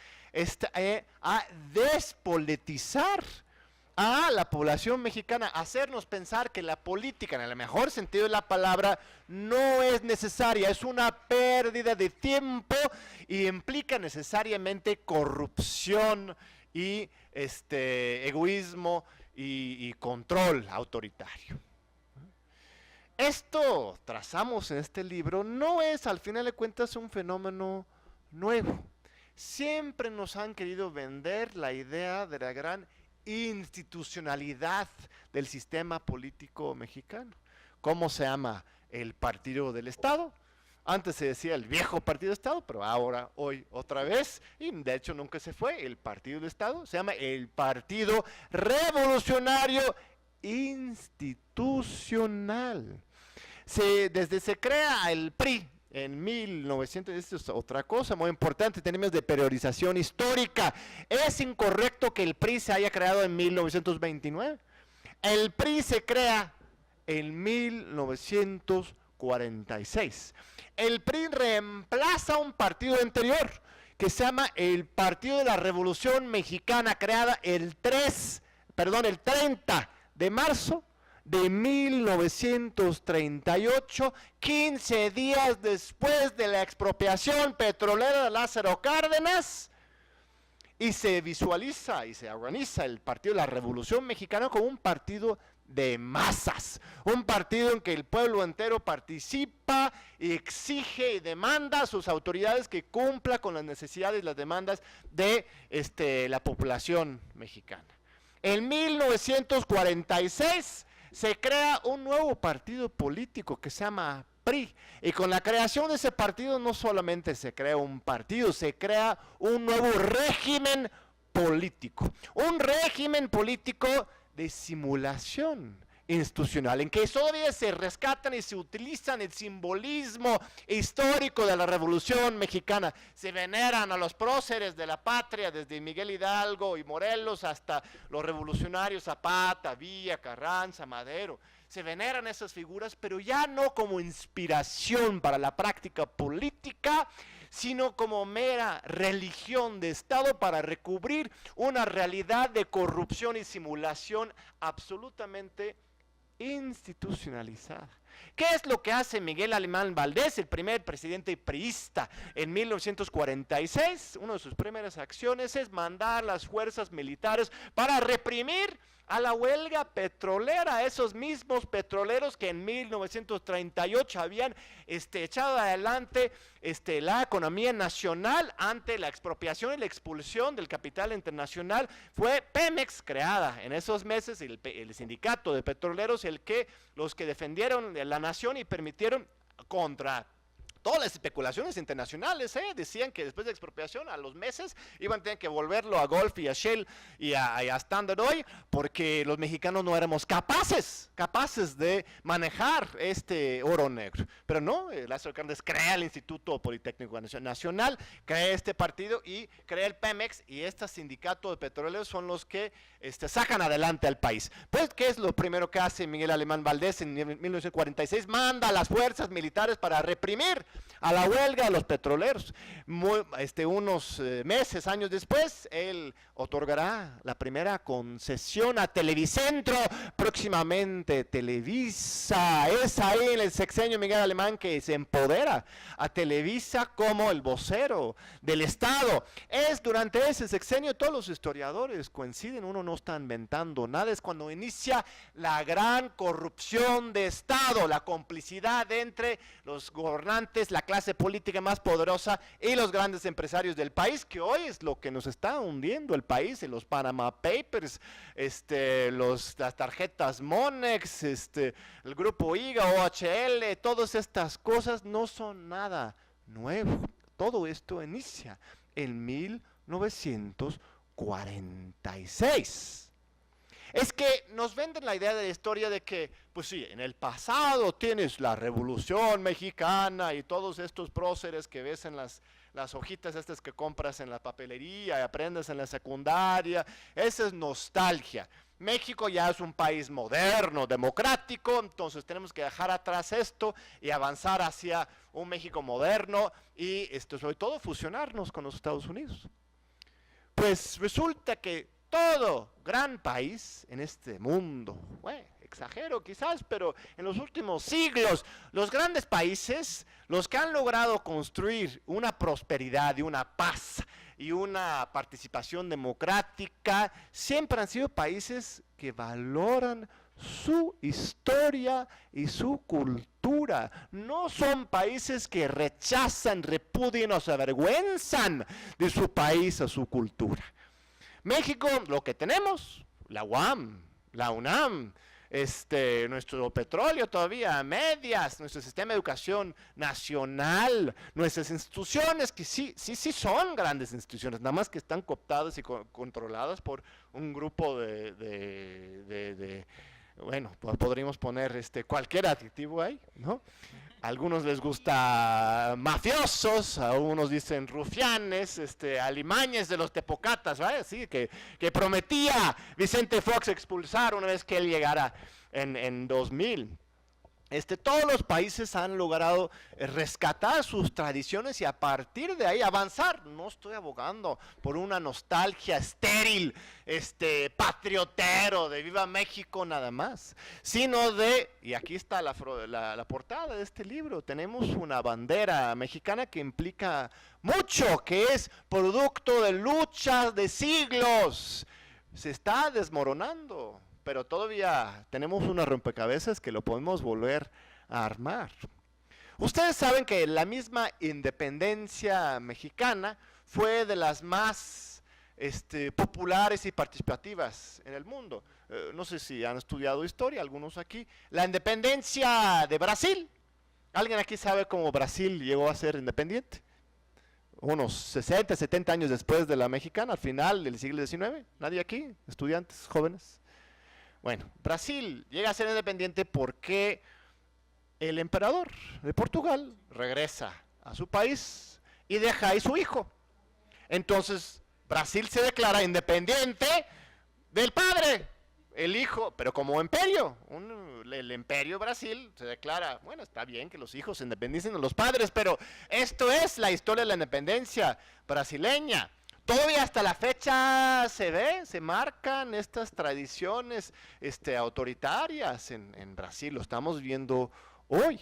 a despolitizar a la población mexicana, hacernos pensar que la política, en el mejor sentido de la palabra, no es necesaria, es una pérdida de tiempo y implica necesariamente corrupción y egoísmo y control autoritario. Esto trazamos en este libro, no es al final de cuentas un fenómeno nuevo. Siempre nos han querido vender la idea de la gran institucionalidad del sistema político mexicano. ¿Cómo se llama el partido del Estado? Antes se decía el viejo partido de Estado, pero ahora, hoy, otra vez, y de hecho nunca se fue, el partido de Estado se llama el Partido Revolucionario Institucional. Desde se crea el PRI en 1900, esto es otra cosa muy importante, tenemos de periodización histórica. Es incorrecto que el PRI se haya creado en 1929. El PRI se crea en 1946. El PRI reemplaza un partido anterior que se llama el Partido de la Revolución Mexicana, creada el 30 de marzo de 1938, 15 días después de la expropiación petrolera de Lázaro Cárdenas, y se visualiza y se organiza el Partido de la Revolución Mexicana como un partido de masas, un partido en que el pueblo entero participa y exige y demanda a sus autoridades que cumpla con las necesidades y las demandas de la población mexicana. En 1946 se crea un nuevo partido político que se llama PRI. Y con la creación de ese partido no solamente se crea un partido, se crea un nuevo régimen político. Un régimen político de simulación institucional, en que todavía se rescatan y se utilizan el simbolismo histórico de la Revolución Mexicana. Se veneran a los próceres de la patria, desde Miguel Hidalgo y Morelos hasta los revolucionarios Zapata, Villa, Carranza, Madero. Se veneran esas figuras, pero ya no como inspiración para la práctica política, sino como mera religión de Estado para recubrir una realidad de corrupción y simulación absolutamente institucionalizada. ¿Qué es lo que hace Miguel Alemán Valdés, el primer presidente priista en 1946? Una de sus primeras acciones es mandar las fuerzas militares para reprimir a la huelga petrolera, esos mismos petroleros que en 1938 habían echado adelante la economía nacional ante la expropiación y la expulsión del capital internacional. Fue Pemex creada en esos meses, el sindicato de petroleros, los que defendieron la nación y permitieron contra todas las especulaciones internacionales, decían que después de expropiación a los meses iban a tener que volverlo a Gulf y a Shell y a Standard Oil, porque los mexicanos no éramos capaces de manejar este oro negro. Pero no, Lázaro Cárdenas crea el Instituto Politécnico Nacional, crea este partido y crea el Pemex, y este sindicato de petroleros son los que sacan adelante al país. Pues, ¿qué es lo primero que hace Miguel Alemán Valdés en 1946? Manda a las fuerzas militares para reprimir a la huelga de los petroleros. Unos meses, años después, él otorgará la primera concesión a Televicentro, próximamente Televisa. Es ahí en el sexenio Miguel Alemán que se empodera a Televisa como el vocero del Estado. Es durante ese sexenio, todos los historiadores coinciden, uno no está inventando nada, es cuando inicia la gran corrupción de Estado, la complicidad entre los gobernantes, la clase política más poderosa y los grandes empresarios del país, que hoy es lo que nos está hundiendo el país, en los Panama Papers, las tarjetas Monex, el grupo IGA, OHL, todas estas cosas no son nada nuevo. Todo esto inicia en 1946. Es que nos venden la idea de la historia de que, pues sí, en el pasado tienes la Revolución Mexicana y todos estos próceres que ves en las hojitas estas que compras en la papelería y aprendes en la secundaria. Esa es nostalgia. México ya es un país moderno, democrático, entonces tenemos que dejar atrás esto y avanzar hacia un México moderno y sobre todo fusionarnos con los Estados Unidos. Pues resulta que todo gran país en este mundo, exagero quizás, pero en los últimos siglos, los grandes países, los que han logrado construir una prosperidad y una paz y una participación democrática, siempre han sido países que valoran su historia y su cultura. No son países que rechazan, repudian o se avergüenzan de su país o su cultura. México, lo que tenemos, la UAM, la UNAM, nuestro petróleo todavía a medias, nuestro sistema de educación nacional, nuestras instituciones que sí son grandes instituciones, nada más que están cooptadas y controladas por un grupo bueno, pues podríamos poner cualquier adjetivo ahí, ¿no? A algunos les gusta mafiosos, a unos dicen rufianes, alimañes de los tepocatas, ¿vale? Sí, que prometía Vicente Fox expulsar una vez que él llegara en 2000. Todos los países han logrado rescatar sus tradiciones y a partir de ahí avanzar. No estoy abogando por una nostalgia estéril, patriotero de Viva México nada más, sino y aquí está la portada de este libro, tenemos una bandera mexicana que implica mucho, que es producto de luchas de siglos, se está desmoronando. Pero todavía tenemos unos rompecabezas que lo podemos volver a armar. Ustedes saben que la misma independencia mexicana fue de las más populares y participativas en el mundo. No sé si han estudiado historia, algunos aquí. La independencia de Brasil ¿Alguien aquí sabe cómo Brasil llegó a ser independiente? Unos 60, 70 años después de la mexicana, al final del siglo XIX. ¿Nadie aquí? ¿Estudiantes, jóvenes? Bueno, Brasil llega a ser independiente porque el emperador de Portugal regresa a su país y deja ahí su hijo. Entonces, Brasil se declara independiente del padre, el hijo, pero como imperio. El imperio Brasil se declara, bueno, está bien que los hijos se independicen de los padres, pero esto es la historia de la independencia brasileña. Todavía hasta la fecha se marcan estas tradiciones autoritarias en Brasil, lo estamos viendo hoy.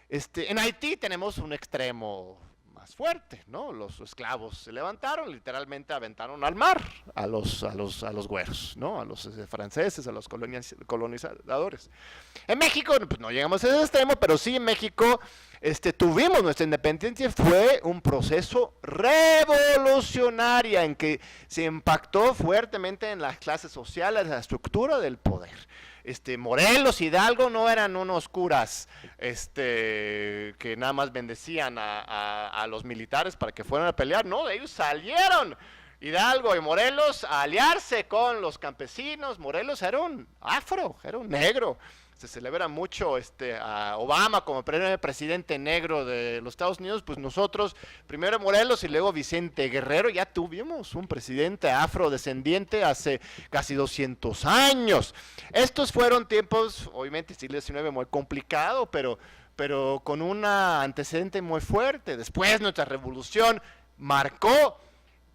En Haití tenemos un extremo más fuerte, ¿no? Los esclavos se levantaron, literalmente aventaron al mar a los güeros, ¿no? A los franceses, a los colonizadores. En México, pues no llegamos a ese extremo, pero sí en México tuvimos nuestra independencia. Fue un proceso revolucionario en que se impactó fuertemente en las clases sociales, la estructura del poder. Morelos, Hidalgo no eran unos curas que nada más bendecían a los militares para que fueran a pelear, no, ellos salieron, Hidalgo y Morelos, a aliarse con los campesinos. Morelos era un afro, era un negro. Se celebra mucho a Obama como primer presidente negro de los Estados Unidos. Pues nosotros, primero Morelos y luego Vicente Guerrero, ya tuvimos un presidente afrodescendiente hace casi 200 años. Estos fueron tiempos, obviamente, siglo XIX muy complicado, pero con un antecedente muy fuerte. Después nuestra revolución marcó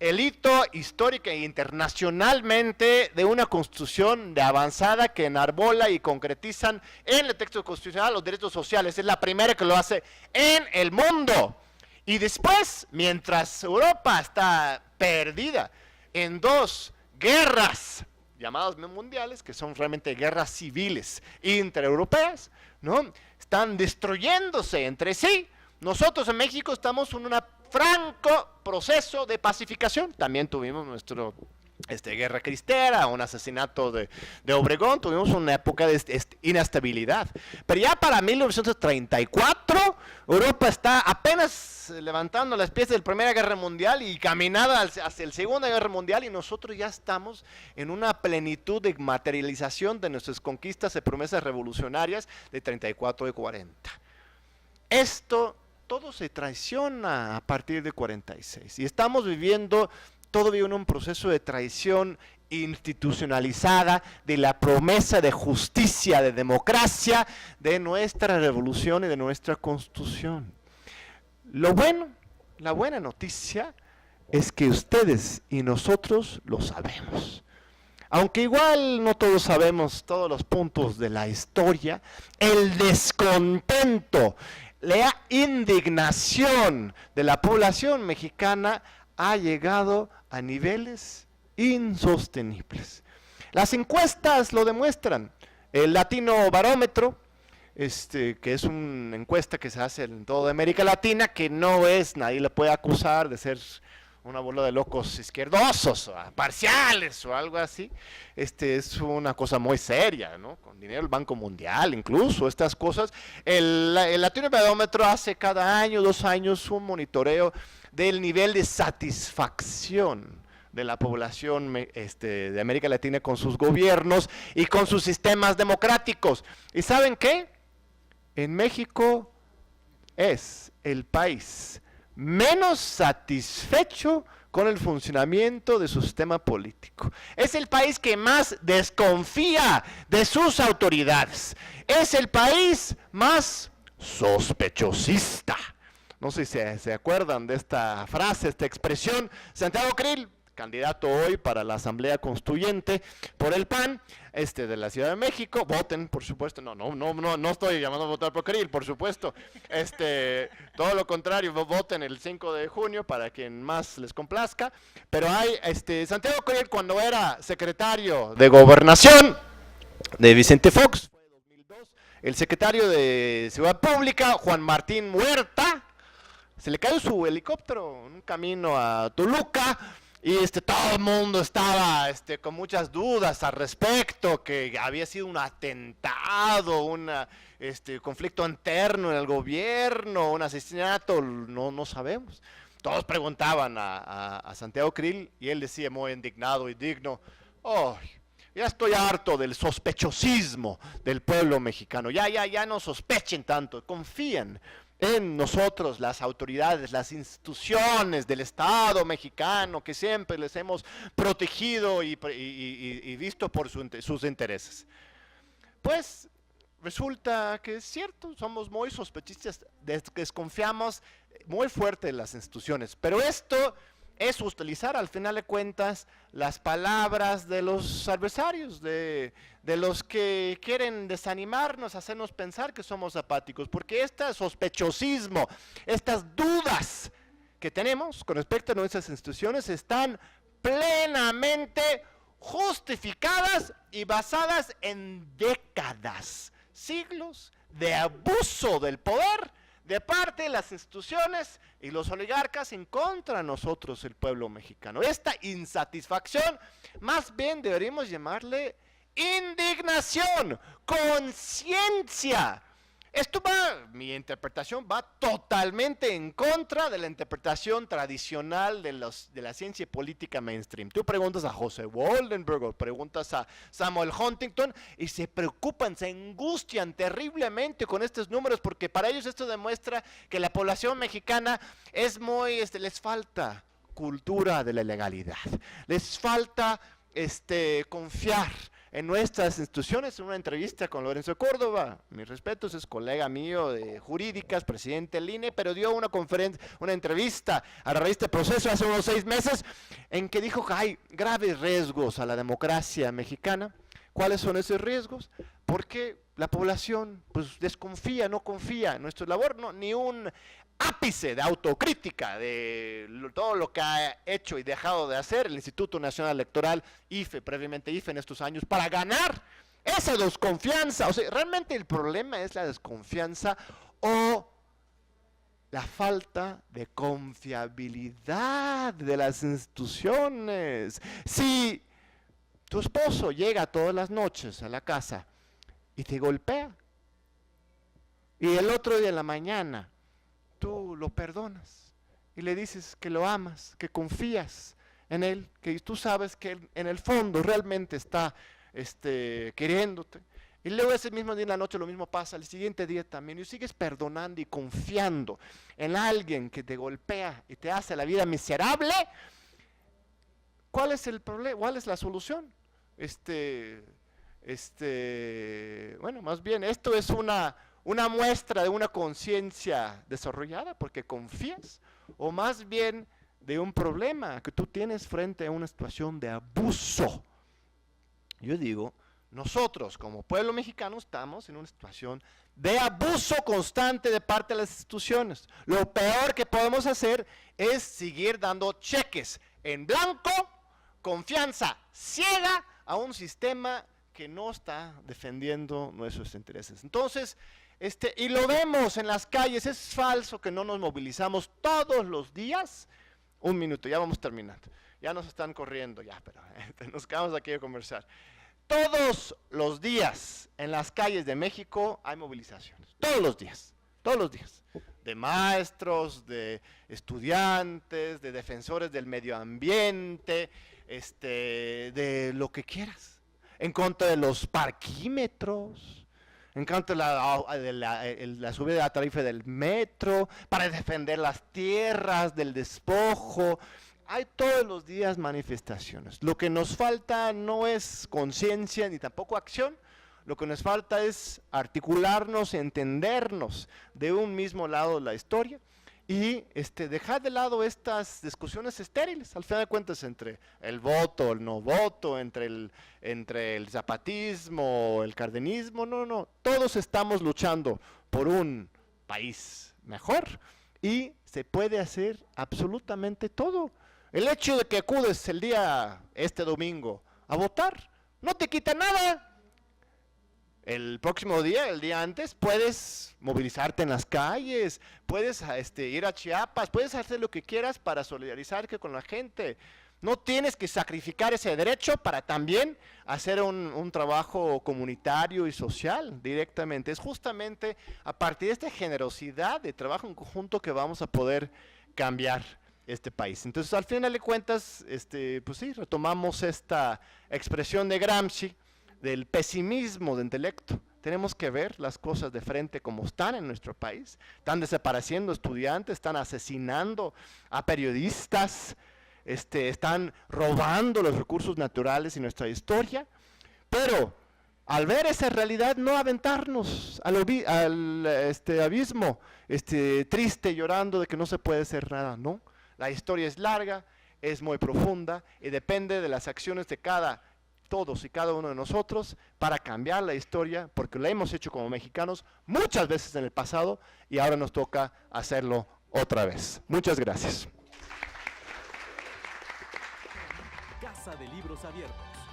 el hito histórico e internacionalmente de una constitución de avanzada que enarbola y concretizan en el texto constitucional los derechos sociales. Es la primera que lo hace en el mundo. Y después, mientras Europa está perdida en dos guerras llamadas mundiales, que son realmente guerras civiles intraeuropeas, ¿no? Están destruyéndose entre sí. Nosotros en México estamos en un franco proceso de pacificación. También tuvimos nuestro guerra cristera, un asesinato de Obregón, tuvimos una época de inestabilidad. Pero ya para 1934, Europa está apenas levantando las piezas de la Primera Guerra Mundial y caminando hacia la Segunda Guerra Mundial, y nosotros ya estamos en una plenitud de materialización de nuestras conquistas y promesas revolucionarias de 34 y 40. Esto todo se traiciona a partir de 46 y estamos viviendo todavía en un proceso de traición institucionalizada de la promesa de justicia, de democracia, de nuestra revolución y de nuestra constitución. La buena noticia es que ustedes y nosotros lo sabemos. Aunque igual no todos sabemos todos los puntos de la historia, el descontento, la indignación de la población mexicana ha llegado a niveles insostenibles. Las encuestas lo demuestran. El Latino Barómetro, que es una encuesta que se hace en toda América Latina, que no es, nadie le puede acusar de ser una bola de locos izquierdosos, o parciales o algo así. Es una cosa muy seria, ¿no? Con dinero del Banco Mundial, incluso estas cosas. El Latino Barómetro hace cada año, 2 años, un monitoreo del nivel de satisfacción de la población de América Latina con sus gobiernos y con sus sistemas democráticos. ¿Y saben qué? En México es el país menos satisfecho con el funcionamiento de su sistema político. Es el país que más desconfía de sus autoridades. Es el país más sospechosista. No sé si se acuerdan de esta frase, esta expresión. Santiago Krill, candidato hoy para la Asamblea Constituyente por el PAN, de la Ciudad de México. Voten, por supuesto. No estoy llamando a votar por Krill, por supuesto. Todo lo contrario, voten el 5 de junio para quien más les complazca. Pero hay, Santiago Krill, cuando era secretario de Gobernación de Vicente Fox, fue 2002, el secretario de Seguridad Pública, Juan Martín Huerta, se le cayó su helicóptero en un camino a Toluca. Y todo el mundo estaba con muchas dudas al respecto, que había sido un atentado, un conflicto interno en el gobierno, un asesinato, no sabemos. Todos preguntaban a Santiago Krill y él decía muy indignado y digno, oh, ya estoy harto del sospechosismo del pueblo mexicano, ya no sospechen tanto, confíen en nosotros, las autoridades, las instituciones del Estado mexicano, que siempre les hemos protegido y visto por sus intereses. Pues resulta que es cierto, somos muy sospechistas, desconfiamos muy fuerte de las instituciones, pero esto es utilizar al final de cuentas las palabras de los adversarios, de los que quieren desanimarnos, hacernos pensar que somos apáticos, porque este sospechosismo, estas dudas que tenemos con respecto a nuestras instituciones están plenamente justificadas y basadas en décadas, siglos de abuso del poder de parte de las instituciones y los oligarcas en contra de nosotros, el pueblo mexicano. Esta insatisfacción, más bien deberíamos llamarle indignación, conciencia. Mi interpretación va totalmente en contra de la interpretación tradicional de la ciencia política mainstream. Tú preguntas a José Waldenberg o preguntas a Samuel Huntington y se preocupan, se angustian terriblemente con estos números porque para ellos esto demuestra que la población mexicana es muy, les falta cultura de la legalidad, les falta confiar en nuestras instituciones. En una entrevista con Lorenzo Córdoba, mis respetos, es colega mío de jurídicas, presidente del INE, pero dio una entrevista a la revista Proceso hace unos 6 meses, en que dijo que hay graves riesgos a la democracia mexicana. ¿Cuáles son esos riesgos? Porque la población pues desconfía, no confía en nuestra labor, no, ni un ápice de autocrítica de todo lo que ha hecho y dejado de hacer el Instituto Nacional Electoral, IFE, previamente IFE en estos años, para ganar esa desconfianza. O sea, realmente el problema es la desconfianza o la falta de confiabilidad de las instituciones. Si tu esposo llega todas las noches a la casa y te golpea, y el otro día en la mañana tú lo perdonas y le dices que lo amas, que confías en él, que tú sabes que él en el fondo realmente está queriéndote, y luego ese mismo día en la noche lo mismo pasa, el siguiente día también, y sigues perdonando y confiando en alguien que te golpea y te hace la vida miserable. ¿Cuál es el problema? ¿Cuál es la solución? Bueno, más bien esto es una muestra de una conciencia desarrollada porque confías, o más bien de un problema que tú tienes frente a una situación de abuso. Yo digo, nosotros como pueblo mexicano estamos en una situación de abuso constante de parte de las instituciones. Lo peor que podemos hacer es seguir dando cheques en blanco, confianza ciega a un sistema que no está defendiendo nuestros intereses. Entonces, y lo vemos en las calles, es falso que no nos movilizamos todos los días. Un minuto, ya vamos terminando. Ya nos están corriendo, ya, pero nos quedamos aquí a conversar. Todos los días en las calles de México hay movilizaciones, todos los días, de maestros, de estudiantes, de defensores del medio ambiente, de lo que quieras, en contra de los parquímetros, en contra de la subida de la tarifa del metro, para defender las tierras del despojo. Hay todos los días manifestaciones. Lo que nos falta no es conciencia ni tampoco acción. Lo que nos falta es articularnos, entendernos de un mismo lado de la historia y dejar de lado estas discusiones estériles, al final de cuentas, entre el voto, el no voto, entre el zapatismo, el cardenismo. No, todos estamos luchando por un país mejor y se puede hacer absolutamente todo. El hecho de que acudes este domingo a votar no te quita nada. El próximo día, el día antes, puedes movilizarte en las calles, puedes ir a Chiapas, puedes hacer lo que quieras para solidarizarte con la gente. No tienes que sacrificar ese derecho para también hacer un trabajo comunitario y social directamente. Es justamente a partir de esta generosidad de trabajo en conjunto que vamos a poder cambiar este país. Entonces, al final de cuentas, pues sí, retomamos esta expresión de Gramsci del pesimismo de intelecto. Tenemos que ver las cosas de frente como están en nuestro país. Están desapareciendo estudiantes, están asesinando a periodistas, están robando los recursos naturales y nuestra historia, pero al ver esa realidad no aventarnos al abismo triste, llorando de que no se puede hacer nada, no. La historia es larga, es muy profunda y depende de las acciones de todos y cada uno de nosotros para cambiar la historia, porque la hemos hecho como mexicanos muchas veces en el pasado y ahora nos toca hacerlo otra vez. Muchas gracias. Casa de Libros Abiertos.